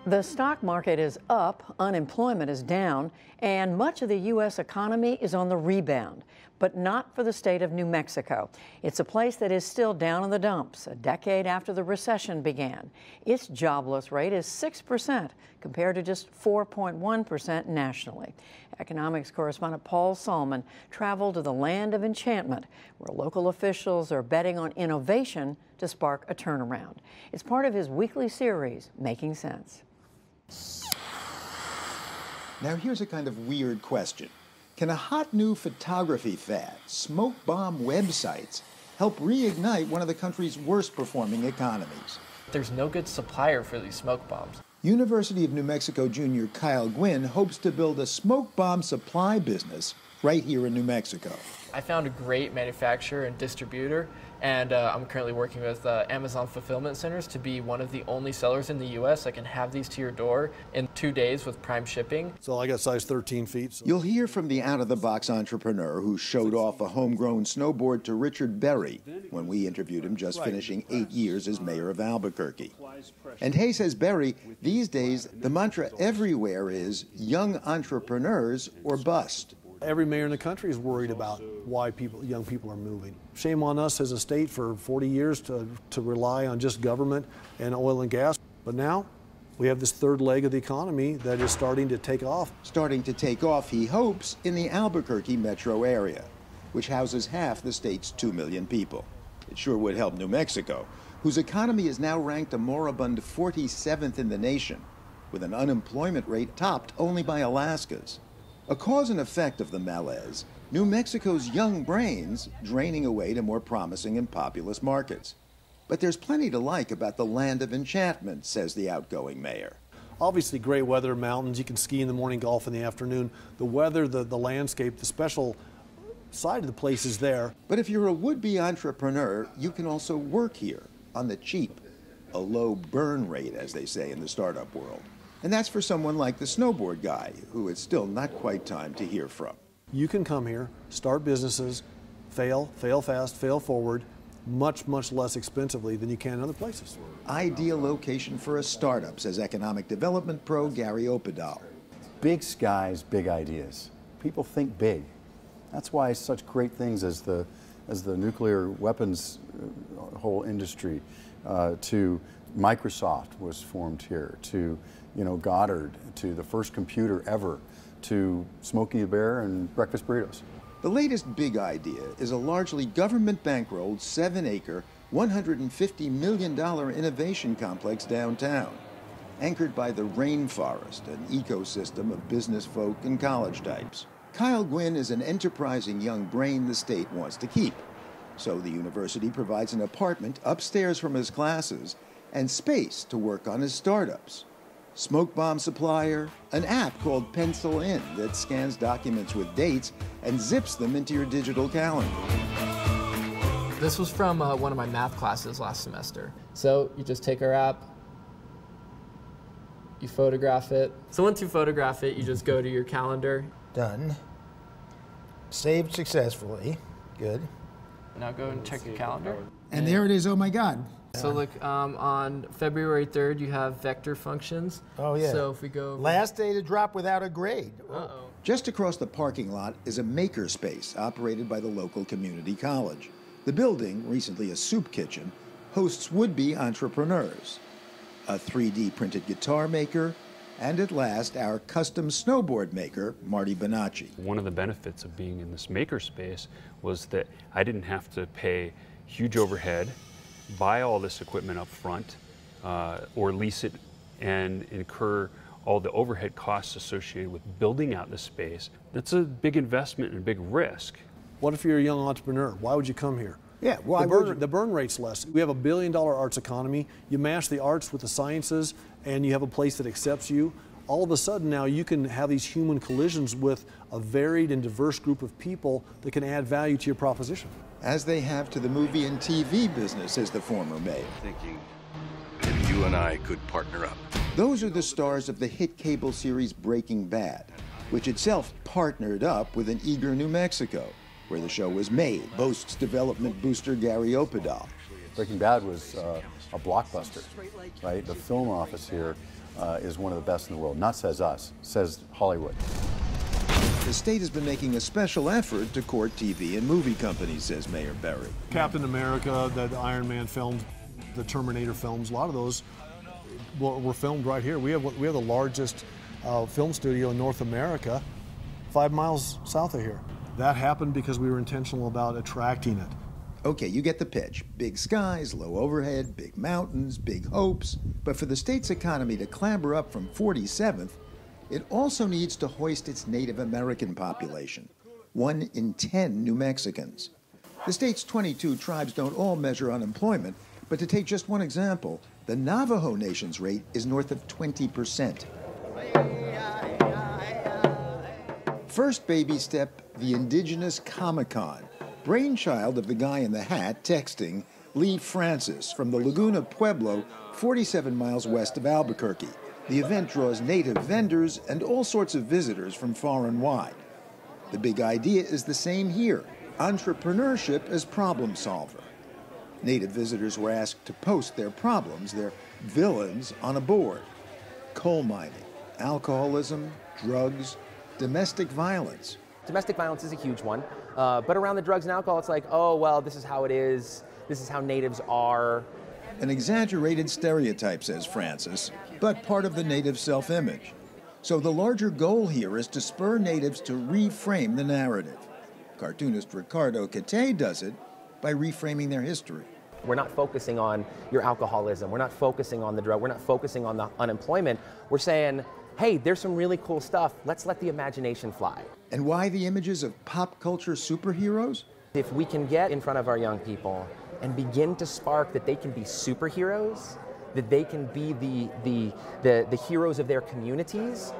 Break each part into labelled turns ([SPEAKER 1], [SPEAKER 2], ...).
[SPEAKER 1] The stock market is up, unemployment is down, and much of the U.S. economy is on the rebound, but not for the state of New Mexico. It's a place that is still down in the dumps, a decade after the recession began. Its jobless rate is 6% compared to just 4.1% nationally. Economics correspondent Paul Salmon traveled to the land of enchantment, where local officials are betting on innovation to spark a turnaround. It's part of his weekly series, Making Sense.
[SPEAKER 2] Now here's a kind of weird question. Can a hot new photography fad, smoke bomb websites, help reignite one of the country's worst performing economies?
[SPEAKER 3] There's no good supplier for these smoke bombs.
[SPEAKER 2] University of New Mexico junior Kyle Gwynn hopes to build a smoke bomb supply business right here in New Mexico.
[SPEAKER 3] I found a great manufacturer and distributor, and I'm currently working with Amazon Fulfillment Centers to be one of the only sellers in the U.S. that can have these to your door in 2 days with prime shipping.
[SPEAKER 4] So I got size 13 feet. So.
[SPEAKER 2] You'll hear from the out-of-the-box entrepreneur who showed off a homegrown snowboard to Richard Berry when we interviewed him just finishing 8 years as mayor of Albuquerque. And Hay says Berry, these days the mantra everywhere is young entrepreneurs or bust.
[SPEAKER 4] Every mayor in the country is worried about why young people are moving. Shame on us as a state for 40 years to rely on just government and oil and gas. But now we have this third leg of the economy that is starting to take off.
[SPEAKER 2] Starting to take off, he hopes, in the Albuquerque metro area, which houses half the state's 2 million people. It sure would help New Mexico, whose economy is now ranked a moribund 47th in the nation, with an unemployment rate topped only by Alaska's. A cause and effect of the malaise, New Mexico's young brains draining away to more promising and populous markets. But there's plenty to like about the land of enchantment, says the outgoing mayor.
[SPEAKER 4] Obviously great weather, mountains, you can ski in the morning, golf in the afternoon. The weather, the landscape, the special side of the place is there.
[SPEAKER 2] But if you're a would-be entrepreneur, you can also work here on the cheap, a low burn rate, as they say in the startup world. And that's for someone like the snowboard guy, who it's still not quite time to hear from.
[SPEAKER 4] You can come here, start businesses, fail fast, fail forward, much, much less expensively than you can in other places.
[SPEAKER 2] Ideal location for a startup, says economic development pro Gary Opedal.
[SPEAKER 5] Big skies, big ideas. People think big. That's why such great things as the nuclear weapons whole industry, to Microsoft was formed here, to Goddard, to the first computer ever, to Smokey the Bear and breakfast burritos.
[SPEAKER 2] The latest big idea is a largely government-bankrolled 7-acre, $150 million innovation complex downtown, anchored by the rainforest, an ecosystem of business folk and college types. Kyle Gwynn is an enterprising young brain the state wants to keep, so the university provides an apartment upstairs from his classes and space to work on his startups. Smoke bomb supplier, an app called Pencil In that scans documents with dates and zips them into your digital calendar.
[SPEAKER 3] This was from one of my math classes last semester. So you just take our app, you photograph it. So once you photograph it, you just go to your calendar.
[SPEAKER 6] Done. Saved successfully. Good.
[SPEAKER 3] Now go and check your calendar.
[SPEAKER 6] And there it is, oh my God.
[SPEAKER 3] So look, on February 3rd, you have vector functions.
[SPEAKER 6] Oh yeah.
[SPEAKER 3] So if we go...
[SPEAKER 6] Last day to drop without a grade.
[SPEAKER 3] Uh-oh.
[SPEAKER 2] Just across the parking lot is a makerspace operated by the local community college. The building, recently a soup kitchen, hosts would-be entrepreneurs. A 3D printed guitar maker, and at last, our custom snowboard maker, Marty Bonacci.
[SPEAKER 7] One of the benefits of being in this makerspace was that I didn't have to pay huge overhead, buy all this equipment up front, or lease it and incur all the overhead costs associated with building out the space. That's a big investment and a big risk.
[SPEAKER 4] What if you're a young entrepreneur? Why would you come here?
[SPEAKER 2] Yeah, why
[SPEAKER 4] the burn rate's less. We have a $1 billion arts economy. You mash the arts with the sciences, and you have a place that accepts you. All of a sudden now you can have these human collisions with a varied and diverse group of people that can add value to your proposition.
[SPEAKER 2] As they have to the movie and TV business, says the former mayor.
[SPEAKER 8] Thinking if you and I could partner up.
[SPEAKER 2] Those are the stars of the hit cable series Breaking Bad, which itself partnered up with an eager New Mexico, where the show was made, boasts development booster Gary Opedal.
[SPEAKER 5] Breaking Bad was a blockbuster, right? The film office here is one of the best in the world. Not says us, says Hollywood.
[SPEAKER 2] The state has been making a special effort to court TV and movie companies, says Mayor Berry.
[SPEAKER 4] Captain America, the Iron Man films, the Terminator films, a lot of those were filmed right here. We have the largest film studio in North America, 5 miles south of here. That happened because we were intentional about attracting it.
[SPEAKER 2] Okay, you get the pitch. Big skies, low overhead, big mountains, big hopes. But for the state's economy to clamber up from 47th, it also needs to hoist its Native American population, 1 in 10 New Mexicans. The state's 22 tribes don't all measure unemployment, but to take just one example, the Navajo Nation's rate is north of 20%. First baby step, the indigenous Comic-Con, brainchild of the guy in the hat texting Lee Francis from the Laguna Pueblo, 47 miles west of Albuquerque. The event draws native vendors and all sorts of visitors from far and wide. The big idea is the same here, entrepreneurship as problem solver. Native visitors were asked to post their problems, their villains, on a board. Coal mining, alcoholism, drugs, domestic violence.
[SPEAKER 9] Domestic violence is a huge one, but around the drugs and alcohol, it's like, oh, well, this is how it is, this is how natives are.
[SPEAKER 2] An exaggerated stereotype, says Francis, but part of the native self-image. So the larger goal here is to spur natives to reframe the narrative. Cartoonist Ricardo Catay does it by reframing their history.
[SPEAKER 9] We're not focusing on your alcoholism, we're not focusing on the drug, we're not focusing on the unemployment. We're saying, hey, there's some really cool stuff, let's let the imagination fly.
[SPEAKER 2] And why the images of pop culture superheroes?
[SPEAKER 9] If we can get in front of our young people and begin to spark that they can be superheroes, that they can be the heroes of their communities,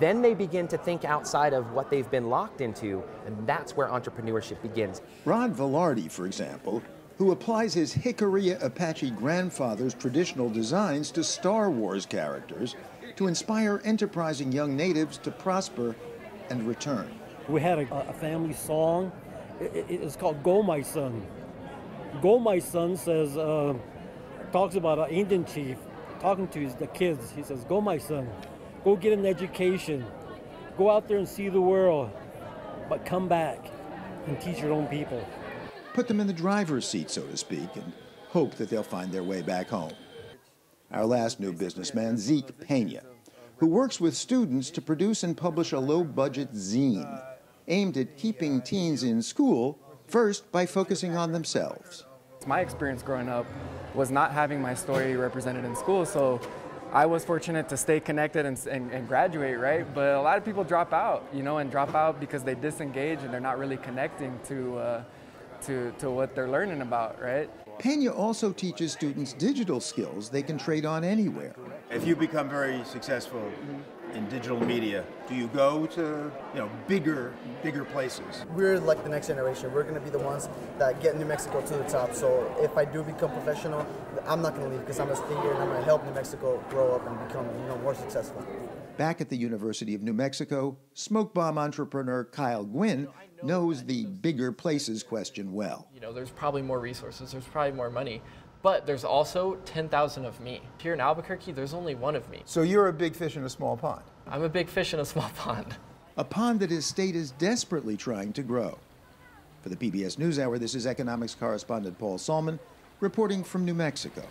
[SPEAKER 9] then they begin to think outside of what they've been locked into, and that's where entrepreneurship begins.
[SPEAKER 2] Rod Velarde, for example, who applies his Jicarilla Apache grandfather's traditional designs to Star Wars characters to inspire enterprising young natives to prosper and return.
[SPEAKER 10] We had a family song. It's called Go My Son. Go My Son says, talks about an Indian chief talking to the kids. He says, go my son, go get an education, go out there and see the world, but come back and teach your own people.
[SPEAKER 2] Put them in the driver's seat, so to speak, and hope that they'll find their way back home. Our last new businessman, Zeke Pena, who works with students to produce and publish a low-budget zine aimed at keeping teens in school, first by focusing on themselves.
[SPEAKER 11] My experience growing up was not having my story represented in school, so I was fortunate to stay connected and graduate, right? But a lot of people drop out, and drop out because they disengage and they're not really connecting to what they're learning about, right?
[SPEAKER 2] Pena also teaches students digital skills they can trade on anywhere.
[SPEAKER 12] If you become very successful in digital media, do you go to bigger places?
[SPEAKER 13] We're like the next generation. We're going to be the ones that get New Mexico to the top. So if I do become professional, I'm not going to leave because I'm going to stay here and I'm going to help New Mexico grow up and become more successful.
[SPEAKER 2] Back at the University of New Mexico, smoke bomb entrepreneur Kyle Gwynn knows the bigger places question well.
[SPEAKER 3] There's probably more resources, there's probably more money, but there's also 10,000 of me. Here in Albuquerque, there's only one of me.
[SPEAKER 6] So you're a big fish in a small pond.
[SPEAKER 3] I'm a big fish in a small pond.
[SPEAKER 2] A pond that his state is desperately trying to grow. For the PBS NewsHour, this is economics correspondent Paul Salman reporting from New Mexico.